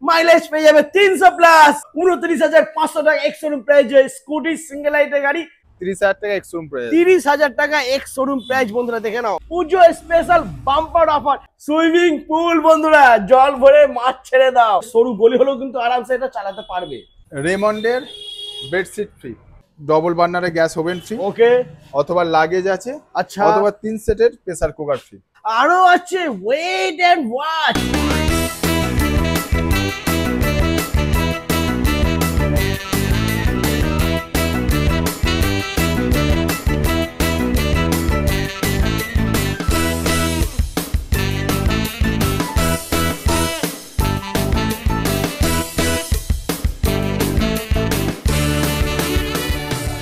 Mileage পেয়ে যাবে 300 plus 29,500 টাকা ex showroom price. Scooty single লাইটের গাড়ি 30,000 টাকা এক্স শোরুম প্রাইস। 30,000 টাকা এক্স শোরুম প্রাইস বন্ধুরা, দেখে নাও পুজো special bumper offer. Swimming pool বন্ধুরা, জল ভরে মাছ ছেড়ে দাও। সরু গলি হলেও কিন্তু আরামসে এটা চালাতে পারবে। রেমন্ডের বেডশিট ফ্রি, ডবল বার্নারে গ্যাস ওভেন ফ্রি, ওকে, অথবা লাগেজ আছে, আচ্ছা, অথবা 3 সেটের প্রেসার কুকার ফ্রি। আরো আছে, wait and watch.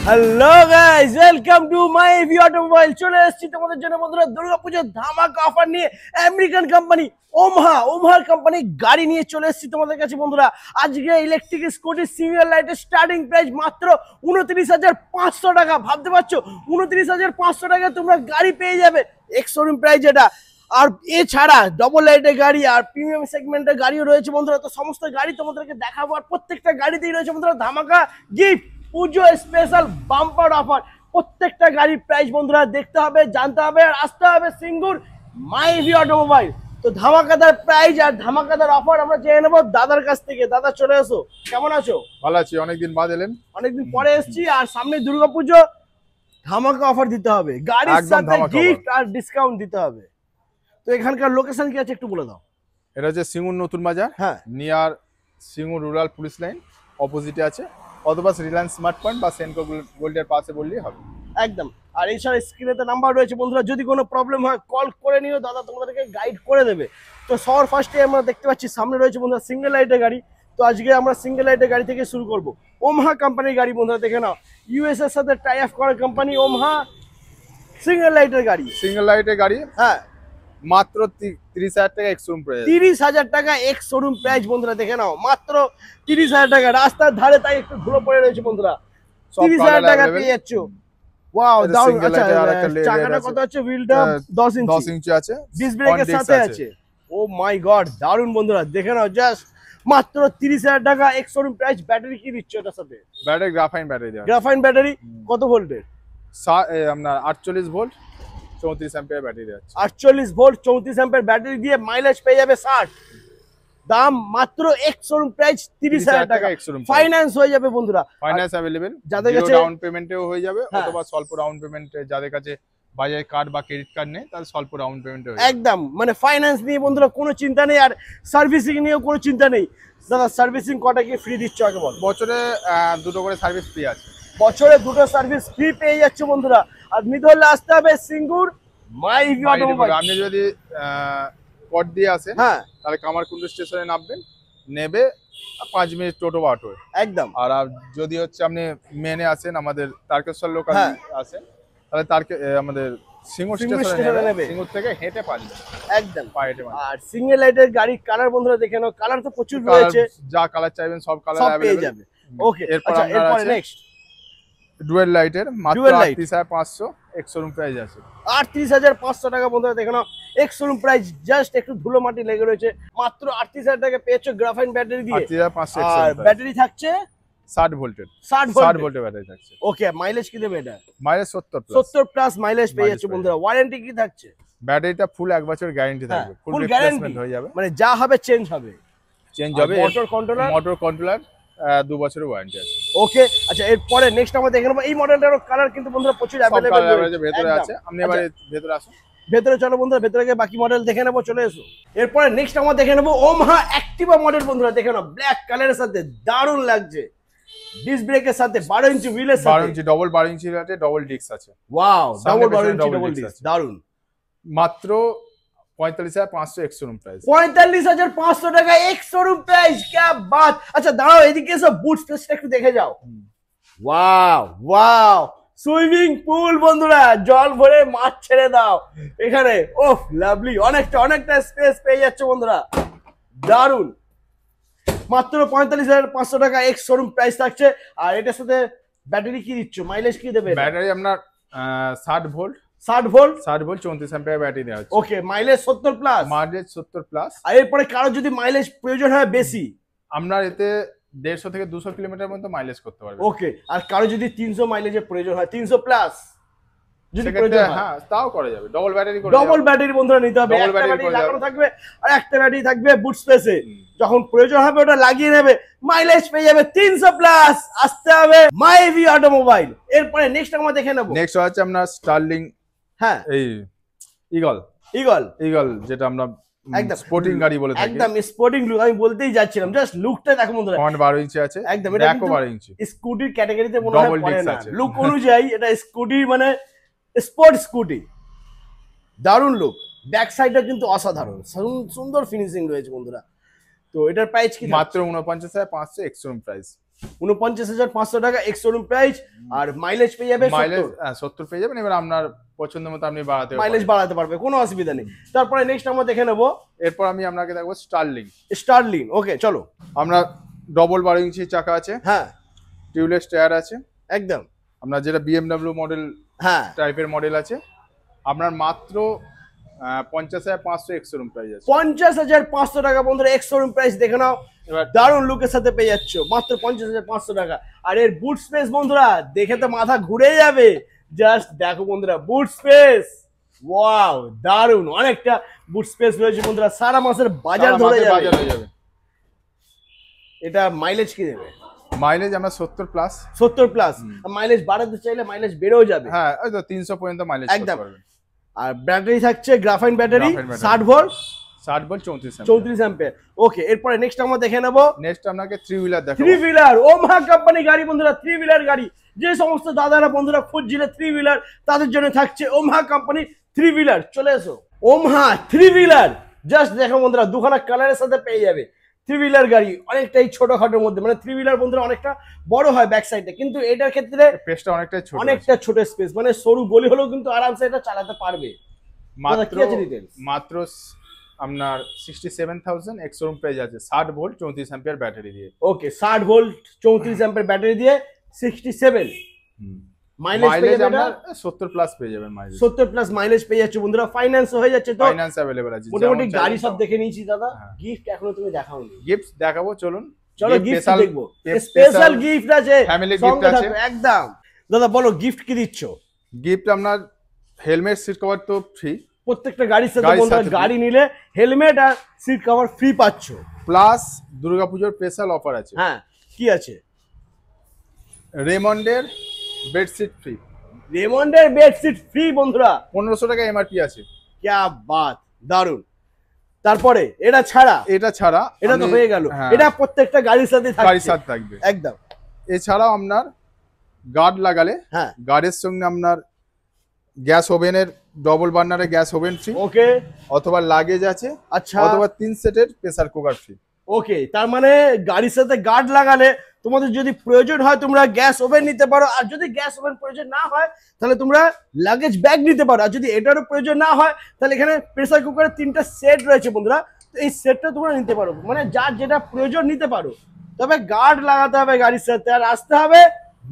Hello guys, welcome to my AV automobile. চলে এসেছি তোমাদের জন্য বন্ধুরা দুর্গাপূজার ধামাকা অফার নিয়ে। আমেরিকান কোম্পানি ওমহা কোম্পানি গাড়ি নিয়ে চলে এসেছি তোমাদের কাছে বন্ধুরা। আজকে ইলেকট্রিক স্কুটি সিঙ্গেল লাইটের স্টার্টিং প্রাইস মাত্র 29,500 টাকা। ভাবতে পারছো 29,500 টাকা তোমরা গাড়ি পেয়ে যাবে এক্স শোরুম প্রাইস এটা। আর এছাড়া ডবল লাইটের গাড়ি আর প্রিমিয়াম সেগমেন্টের গাড়িও রয়েছে বন্ধুরা। তো সমস্ত গাড়ি তোমাদেরকে দেখাবো, আর প্রত্যেকটা গাড়িতেই রয়েছে বন্ধুরা ধামাকা গিফট, পুজো স্পেশাল বাম্পার অফার। প্রত্যেকটা গাড়ির প্রাইস বন্ধুরা দেখতে হবে, জানতে হবে, আর আসতে হবে সিঙ্গুর মাই এভি অটোমোবাইল। তো ধামাকাদার প্রাইস আর ধামাকাদার অফার আমরা জেনে নেবো দাদার কাছ থেকে। দাদা চলে এসো, কেমন আছো? ভালো আছি, অনেকদিন বাদ এলেন। অনেকদিন পরে এসেছি, আর সামনে দুর্গাপুজো, ধামাকা অফার দিতে হবে, গাড়ির সাথে গিফট আর ডিসকাউন্ট দিতে হবে। তো এখানকার লোকেশন কি আছে একটু বলে দাও। এটা হচ্ছে সিঙ্গুর নতুন বাজার, হ্যাঁ, near Singur rural police line অপোজিটে আছে, অথবা রিলায়েন্স স্মার্ট পয়েন্ট বা সেনকো গোল্ডের পাশে বললেই হবে একদম। আর এছাড়া স্ক্রিনেতে নাম্বার রয়েছে বন্ধুরা, যদি কোনো প্রবলেম হয় কল করে নিও, দাদা তোমাদেরকে গাইড করে দেবে। তো সবার ফার্স্টে আমরা দেখতে পাচ্ছি সামনে রয়েছে বন্ধুরা সিঙ্গেল লাইটের গাড়ি। তো আজকে আমরা সিঙ্গেল লাইটের গাড়ি থেকে শুরু করব। ওমহা কোম্পানির গাড়ি বন্ধুরা, দেখে নাও ইউএস এর সাথে টাই আপ করা কোম্পানি ওমহা সিঙ্গেল লাইটের গাড়ি। সিঙ্গেল লাইটের গাড়ি, হ্যাঁ, মাত্র 30,000 টাকা এক্স শোরুম প্রাইস। 30,000 টাকা এক্স শোরুম প্রাইস বন্ধুরা, দেখে নাও মাত্র 30,000 টাকা। রাস্তার ধারে তাই একটু ধুলো পড়ে রয়েছে বন্ধুরা, 30,000 টাকা পেয়ে যাচ্ছ। ওয়াও, দারুণ। আচ্ছা, চাকাটা কত আছে? হুইলটা 10 ইঞ্চি আছে, ডিস্ক ব্রেকের সাথে আছে। ও মাই গড, দারুণ বন্ধুরা, দেখে নাও জাস্ট মাত্র 30,000 টাকা এক্স শোরুম প্রাইস। ব্যাটারি কি দিচ্ছ এটার সাথে? ব্যাটারি গ্রাফাইন ব্যাটারি দেওয়া। গ্রাফাইন ব্যাটারি কত ভোল্টের? আপনার 48 ভোল্ট 34 অ্যাম্পিয়ার ব্যাটারি আছে। 48 ভোল্ট 34 অ্যাম্পিয়ার ব্যাটারি দিয়ে মাইলেজ পেয়ে যাবে 60। দাম মাত্র এক্স শোরুম প্রাইস 30,000 টাকা। ফাইন্যান্স হয়ে যাবে বন্ধুরা, ফাইন্যান্স अवेलेबल, যাদের কাছে ডাউন পেমেন্টেও হয়ে যাবে, অথবা স্বল্প ডাউন পেমেন্টে যাদের কাছে বাজাজ কার্ড বা ক্রেডিট কার্ড নেই তাহলে স্বল্প ডাউন পেমেন্টে হয়ে যাবে। একদম, মানে ফাইন্যান্স নিয়ে বন্ধুরা কোনো চিন্তা নেই, আর সার্ভিসিং নিয়েও কোনো চিন্তা নেই। দাদা সার্ভিসিং কটা কি ফ্রি দিচ্ছ আগে বল? বছরে 2টো করে সার্ভিস ফ্রি আছে। বছরে 2টো সার্ভিস ফ্রি পেয়ে যাচ্ছে বন্ধুরা। আর নিতে হলে আসতে হবে সিঙ্গুর মাই এভি অটোমোবাইল। আপনি যদি কোড দিয়ে আসেন, হ্যাঁ, তাহলে কামারকুন্ডু স্টেশনে নামবেন, নেবে 5 মিনিট টোটো বা অটো একদম। আর যদি হচ্ছে আপনি মেনে আসেন আমাদের তারকেশ্বর লোকাল আসেন, তাহলে আমাদের সিঙ্গুর স্টেশনে নেবে, সিঙ্গুর থেকে হেঁটে 5 মিনিট একদম পায়ে হেঁটে। আর সিঙ্গেল লাইটের গাড়ির কালার বন্ধুরা দেখে নাও, কালার তো প্রচুর রয়েছে, যা কালার চাইবেন সব কালার পেয়ে যাবে। ওকে, আচ্ছা এরপর নেক্সট ডুয়েল লাইটের মাত্র 38,500 এক্স শোরুম প্রাইস আছে। 38,500 টাকা বন্ধুরা, দেখে নাও এক্স শোরুম প্রাইস। জাস্ট একটু ধুলো মাটি লেগে রয়েছে, মাত্র 38,000 টাকা পেয়েছো গ্রাফাইন ব্যাটারি দিয়ে। 38,500 আর ব্যাটারি থাকছে 60 ভোল্টের, 60 ভোল্টের ব্যাটারি থাকছে। ওকে, মাইলেজ কি দেবে এটা? মাইলেজ 70 প্লাস মাইলেজ পেয়ে যাচ্ছে বন্ধুরা। ওয়ারেন্টি কি থাকছে? ব্যাটারিটা ফুল 1 বছর গ্যারান্টি থাকবে, ফুল রিপ্লেসমেন্ট হয়ে যাবে, মানে যা হবে চেঞ্জ হবে। মোটর কন্ট্রোলার 2 বছরের ওয়ারেন্টি আছে। ওকে, আচ্ছা এরপরে নেক্সট আমরা দেখে নেব এই মডেলটারও কালার কিন্তু বন্ধুরা প্রচুর अवेलेबल রয়েছে, ভেতরে আছে। আপনি এবারে ভেতরে আসুন, ভেতরে চলো বন্ধুরা, ভেতরে গিয়ে বাকি মডেল দেখে নেবো, চলে এসো। এরপরে নেক্সট আমরা দেখে নেবো ওমহা অ্যাক্টিভা মডেল বন্ধুরা, দেখে নাও ব্ল্যাক কালারের সাথে দারুণ লাগছে, ডিস্ক ব্রেকের সাথে 12 ইঞ্চি হুইলের সাথে, 12 ইঞ্চি ডবল 12 ইঞ্চি আছে, ডবল ডিস্ক আছে। ওয়াও, ডবল 12 ইঞ্চি ডবল ডিস্ক, দারুণ। মাত্র 45,500 এক্স শোরুম প্রাইস। 45,500 টাকা এক্স শোরুম প্রাইস, কি বাত। আচ্ছা দাঁড়াও, এদিকে এসো, বুট স্পেসটা একটু দেখে যাও। ওয়াও, সুইমিং পুল বন্ধুরা, জল ভরে মাছ ছেড়ে দাও এখানে। ওহ লাভলি, অনেকটা স্পেস পেয়ে যাচ্ছে বন্ধুরা, দারুণ। মাত্র 45,500 টাকা এক্স শোরুম প্রাইস থাকছে। আর এটার সাথে ব্যাটারি কি দিচ্ছ, মাইলেজ কি দেবে? ব্যাটারি আপনার 60 ভোল্ট 34 অ্যাম্পিয়ার ব্যাটারি দেওয়া হচ্ছে। Okay, mileage 70 plus. Mileage 70 plus. আর এরপরে কারো যদি মাইলেজ প্রয়োজন হয় বেশি, আপনার এতে 150 থেকে 200 কিলোমিটার মধ্যে মাইলেজ করতে পারবে। ওকে, আর কারো যদি 300 মাইলেজের প্রয়োজন হয়, 300 প্লাস যদি সেক্ষেত্রে প্রয়োজন হয়, হ্যাঁ তাও করা যাবে। ডবল ব্যাটারি করে ডবল ব্যাটারি বন্ধুরা নিতে হবে। Double একটা battery ব্যাটারি করে লাগানো যাবে। থাকবে আর একটা ব্যাটারি থাকবে বুট স্পেসে। যখন প্রয়োজন হবে ওটা লাগিয়ে নেবে, মাইলেজ পেয়ে যাবে 300 প্লাস। আসতে হবে মাইভি অটোমোবাইল। এরপরে নেক্সট আমরা দেখে নেব। নেক্সট হচ্ছে আপনার স্টার্লিং, হ্যাঁ এই ইগল ইগল, ইগল যেটা আমরা একদম স্পোর্টিং গাড়ি বলে থাকি। একদম স্পোর্টিং লুক, আমি বলতেই যাচ্ছিলাম, জাস্ট লুকটা দেখো বন্ধুরা। ফ্রন্ট 12 ইঞ্চি আছে, একদম, এটা ব্যাকও কিন্তু 12 ইঞ্চি। স্কুটির ক্যাটাগরিতে মনে হয় Double পড়ে disc না, আছে। লুক অনুযায়ী এটা স্কুটি মানে স্পোর্ট স্কুটি, দারুণ লুক। ব্যাক সাইডটা কিন্তু অসাধারণ, সুন্দর ফিনিশিং রয়েছে বন্ধুরা। তো এটার প্রাইস কি? মাত্র 49,500 এক্সশোরুম প্রাইস। 49,500 টাকা এক্স-শোরুম প্রাইস। আর মাইলেজ পেয়ে যাবে মাইলেজ 70 পেয়ে যাবেন। এবার আপনার পছন্দ মতো আপনি বাড়াতে মাইলেজ বাড়াতে পারবে, কোনো অসুবিধা নেই। তারপরে নেক্সট আমরা দেখে নেব। এরপর আমি আপনাকে দেখবো স্টার্লিং। স্টার্লিং, ওকে চলো। আমরা ডবল 12 ইঞ্চি চাকা আছে, হ্যাঁ টিউবলেস টায়ার আছে, একদম, আপনার যেটা BMW মডেল হ্যাঁ টাইপের মডেল আছে। আপনার মাত্র 50,500 এক্সশোরুম প্রাইস আছে। 50,500 টাকা বন্ধুরা এক্স-শোরুম প্রাইস। দেখে নাও, এবার দারুণ লুকের সাথে পেয়ে যাচ্ছ মাত্র 50,500 টাকা। আর এর বুট স্পেস বন্ধুরা দেখে তো মাথা ঘুরে যাবে। জাস্ট দেখো বন্ধুরা, বুট স্পেস, ওয়াও দারুণ, অনেকটা বুট স্পেস রয়েছে বন্ধুরা। সারা মাসের বাজার ধরে যাবে। বাজার হয়ে যাবে। এটা মাইলেজ কি দেবে? মাইলেজ আমরা 70 প্লাস। 70 প্লাস। মাইলেজ বাড়াতে চাইলে মাইলেজ বেড়েও যাবে। হ্যাঁ ওই তো 300 পর্যন্ত মাইলেজ করতে একদম। পারবেন। আর ব্যাটারি থাকছে graphene battery, Graphite battery। 60 volt, 60 বল 34 34 অ্যাম্পিয়ার। ওকে, এরপরে নেক্সট আমরা দেখে নেব নেক্সট আপনাকে 3 হুইলার দেখাবো। 3 হুইলার। ওমহা কোম্পানি গাড়ি বন্ধুরা, 3 হুইলার গাড়ি। যে সমস্ত দাদারা বন্ধুরা খুঁজছিলেন 3 হুইলার, তাদের জন্য থাকছে ওমহা কোম্পানি 3 হুইলার। চলে এসো, ওমহা 3 হুইলার। জাস্ট দেখো বন্ধুরা, দুখানা কালারের সাথে পেয়ে যাবে 3 হুইলার গাড়ি। অনেকটাই ছোটখাটোর মধ্যে, মানে 3 হুইলার বন্ধুরা অনেকটা বড় হয় ব্যাক সাইডে, কিন্তু এটার ক্ষেত্রে পেজটা অনেকটাই ছোট, অনেকটা ছোট স্পেস, মানে সরু গলি হলেও কিন্তু আরামসে এটা চালাতে পারবে। মাত্র কি আছে details? মাত্র আপনার 67,000 এক্সশোরুম প্রাইস আছে। 60 ভোল্ট 34 অ্যাম্পিয়ার ব্যাটারি দিয়ে। ওকে, 60 ভোল্ট 34 অ্যাম্পিয়ার ব্যাটারি দিয়ে 67 মাইলেজ পেয়ে মাইলেজ যাবে। আপনার 70 প্লাস পেয়ে যাবেন মাইলেজ। 70 প্লাস মাইলেজ পেয়ে যাচ্ছে বন্ধুরা। ফাইন্যান্স হয়ে যাচ্ছে তো, ফাইনান্স अवेलेबल আছে। মোটামুটি গাড়ি সব দেখে নিয়েছি দাদা। হ্যাঁ। গিফট এখনো তুমি দেখাওনি, গিফট দেখাবো, চলুন। চলো গিফট দেখবো। special স্পেশাল গিফট আছে, family gift সঙ্গে আছে। থাকবে একদম। দাদা বলো গিফট কি দিচ্ছ? গিফট আপনার হেলমেট, সিট কভার তো ফ্রি। প্রত্যেকটা গাড়ির সাথে গাড়ির বন্ধুরা সাথে free। গাড়ি নিলে হেলমেট আর সিট কভার ফ্রি পাচ্ছ। প্লাস দুর্গাপূজার স্পেশাল অফার আছে। হ্যাঁ, কি আছে? রেমন্ডের বেডশিট ফ্রি। রেমন্ডের বেডশিট ফ্রি বন্ধুরা। 1500 টাকা এমআরপি আছে। क्या बात, দারুন। তারপরে এটা ছাড়া, এটা ছাড়া এটা তো আমি- হয়ে গেল, হ্যাঁ, এটা প্রত্যেকটা গাড়ির সাথে থাকছে। গাড়ির সাথে থাকবে। একদম, এছাড়াও আপনার গার্ড লাগালে হ্যাঁ গার্ডের সঙ্গে আপনার গ্যাস ওভেনের double বার্নারের gas oven free, okay অথবা লাগেজ আছে, আচ্ছা অথবা 3 সেটের প্রেসার কুকার ফ্রি। ওকে। তার মানে গাড়ির সাথে গার্ড লাগালে তোমাদের যদি প্রয়োজন হয় তোমরা গ্যাস ওভেন নিতে পারো, আর যদি গ্যাস ওভেন প্রয়োজন না হয় তাহলে তোমরা লাগেজ ব্যাগ নিতে পারো, আর যদি এটারও প্রয়োজন না হয় তাহলে এখানে প্রেসার কুকারের 3টা সেট রয়েছে বন্ধুরা। তো এই সেটটা তোমরা নিতে পারো, মানে যার যেটা প্রয়োজন নিতে পারো। তবে গার্ড লাগাতে হবে গাড়ির সাথে, আর আসতে হবে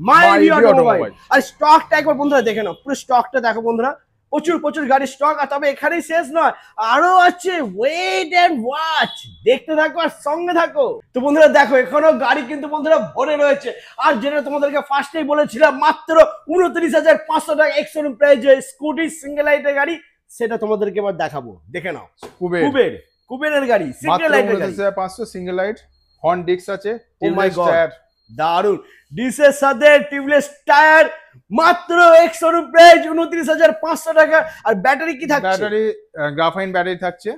মাইভি অটোমোবাইল। আর স্টকটা একবার বন্ধুরা দেখে নাও, পুরো স্টকটা দেখো বন্ধুরা, প্রচুর প্রচুর গাড়ির স্টক। আর তবে এখানেই শেষ নয়, আরো আছে, ওয়েট এন্ড ওয়াচ, দেখতে থাকো আর সঙ্গে থাকো। তো বন্ধুরা দেখো, এখনো গাড়ি কিন্তু বন্ধুরা ভরে রয়েছে। আর যেটা তোমাদেরকে ফার্স্টেই বলেছিলাম, মাত্র 29,500 টাকা এক্স-শোরুম প্রাইজে স্কুটি সিঙ্গেল লাইটের গাড়ি, সেটা তোমাদেরকে এবার দেখাবো। দেখে নাও, কুবের কুবেরের গাড়ি, মাত্র সিঙ্গেল লাইটের গাড়ি। 29,500 সিঙ্গেল লাইট, হর্ন ডিস্ক আছে, Oh my tubeless God! Tyre. দারুন, ডিসের সাথে টিউবলেস টায়ার, মাত্র এক্স-শোরুম প্রাইস 29,500 টাকা। আর ব্যাটারি কি থাকছে? ব্যাটারি গ্রাফাইন ব্যাটারি থাকছে।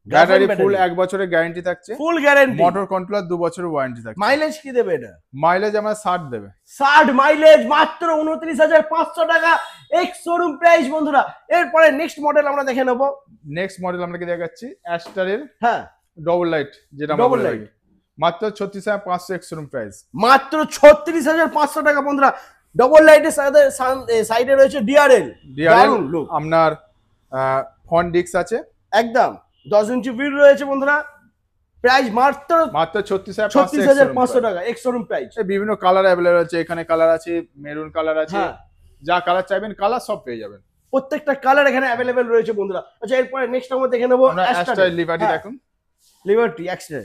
Graphene battery full battery. 1 বছরের গ্যারান্টি থাকছে। Full guarantee. মোটর কন্ট্রোলার 2 বছরের ওয়ারেন্টি থাকছে। মাইলেজ কি দেবে এটা? মাইলেজ আমরা 60 দেবে। 60 মাইলেজ, মাত্র 29,500 টাকা এক্স-শোরুম প্রাইস বন্ধুরা। এরপরে নেক্সট মডেল আমরা দেখে নেব। নেক্সট মডেল আমরা কি দেখাচ্ছি, অ্যাস্টারের হ্যাঁ, ডবল লাইট, যেটা আমরা Double বলে light। থাকি। মাত্র 36,500 এক্স-শোরুম প্রাইস। মাত্র 36,500 টাকা বন্ধুরা। ডবল লাইটের সাথে সাইডে রয়েছে ডিআরএল। ডিআরএল দারুণ লুক, আপনার ফ্রন্ট ডিস্ক আছে। একদম 10 ইঞ্চি হুইল রয়েছে বন্ধুরা। প্রাইস মাত্র মাত্র 36,500 টাকা এক্স-শোরুম প্রাইস। বিভিন্ন কালার অ্যাভেলেবল আছে, এখানে কালার আছে, মেরুন কালার আছে, হ্যাঁ, যা কালার চাইবেন কালার সব পেয়ে যাবেন। প্রত্যেকটা কালার এখানে অ্যাভেলেবেল রয়েছে বন্ধুরা। আচ্ছা, এরপরে নেক্সট আমরা দেখে নেবো আমরা অ্যাস্টার লিবার্টি দেখুন। Liberty extra.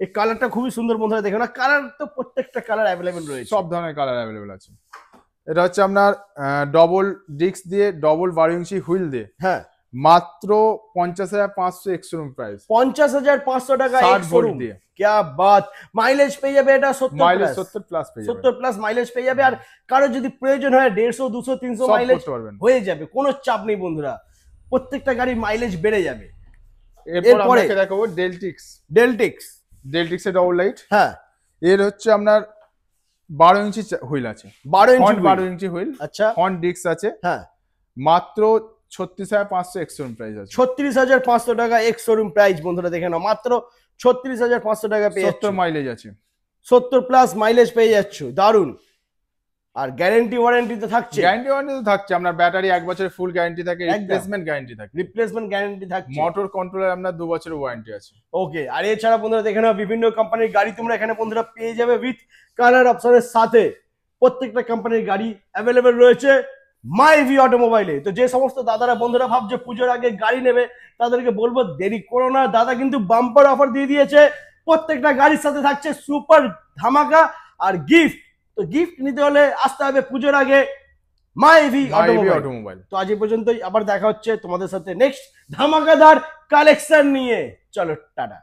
এই কালারটা খুবই সুন্দর বন্ধুরা, দেখো না কালার তো প্রত্যেকটা কালার অ্যাভেলেবেল রয়েছে। সব ধরনের কালার অ্যাভেলেবেল আছে। এটা হচ্ছে আপনার ডবল ডিস্ক দিয়ে, ডবল 12 ইঞ্চি হুইল দিয়ে, হ্যাঁ মাত্র 50,500 এক্সশোরুম প্রাইস। 50,500 টাকা 60 ভোল্ট শোরুম। দিয়ে। क्या बात। মাইলেজ পেয়ে যাবে এটা 70 মাইলেজ প্লাস, 70 প্লাস পেয়ে যাবেন। 70 প্লাস মাইলেজ পেয়ে যাবে। আর কারো যদি প্রয়োজন হয় 150, 200, 300 সব মাইলেজ করতে পারবেন। হয়ে যাবে, কোনো চাপ নেই বন্ধুরা, প্রত্যেকটা গাড়ির মাইলেজ বেড়ে যাবে। এরপর এরপরে আপনাকে দেখাবো ডেলটিক্স। ডেলটিক্স। ডেলটিক্সের ডবল লাইট। হ্যাঁ এর হচ্ছে আপনার 12 ইঞ্চি হুইল আছে, 12 ইঞ্চি ফ্রন্ট 12 ইঞ্চি হুইল, আচ্ছা ফ্রন্ট ডিস্ক আছে, হ্যাঁ মাত্র 36,500 এক্সশোরুম প্রাইস আছে। 36,500 টাকা এক্স শোরুম প্রাইস বন্ধুরা, দেখে নাও মাত্র 36,500 টাকা পেয়ে যাচ্ছ, 70 মাইলেজ আছে, 70 প্লাস মাইলেজ পেয়ে যাচ্ছ, দারুন। আর গ্যারান্টি ওয়ারেন্টি তো থাকছে, গ্যারান্টি ওয়ারেন্টি তো থাকছে। আপনার ব্যাটারি 1 বছরের ফুল গ্যারান্টি থাকে, একদম। রিপ্লেসমেন্ট গ্যারান্টি থাকে, রিপ্লেসমেন্ট গ্যারান্টি থাকছে। মোটর কন্ট্রোলার আপনার 2 বছরের ওয়ারেন্টি আছে। ওকে, আর এছাড়া বন্ধুরা দেখে নাও বিভিন্ন কোম্পানির গাড়ি তোমরা এখানে বন্ধুরা পেয়ে যাবে উইথ কালার অপশনের সাথে। প্রত্যেকটা কোম্পানির গাড়ি অ্যাভেলেবেল রয়েছে মাইভি অটোমোবাইলে। তো যে সমস্ত দাদারা বন্ধুরা ভাবছে পুজোর আগে গাড়ি নেবে, তাদেরকে বলবো দেরি করো না, দাদা কিন্তু বাম্পার অফার দিয়ে দিয়েছে। প্রত্যেকটা গাড়ির সাথে থাকছে সুপার ধামাকা আর গিফট। তো গিফট নিতে হলে আসতে হবে পুজোর আগে মাইভি অটোমোবাইল। তো আজ এই পর্যন্তই, আবার দেখা হচ্ছে তোমাদের সাথে নেক্সট ধামাকাদার কালেকশন নিয়ে। চলো টাটা।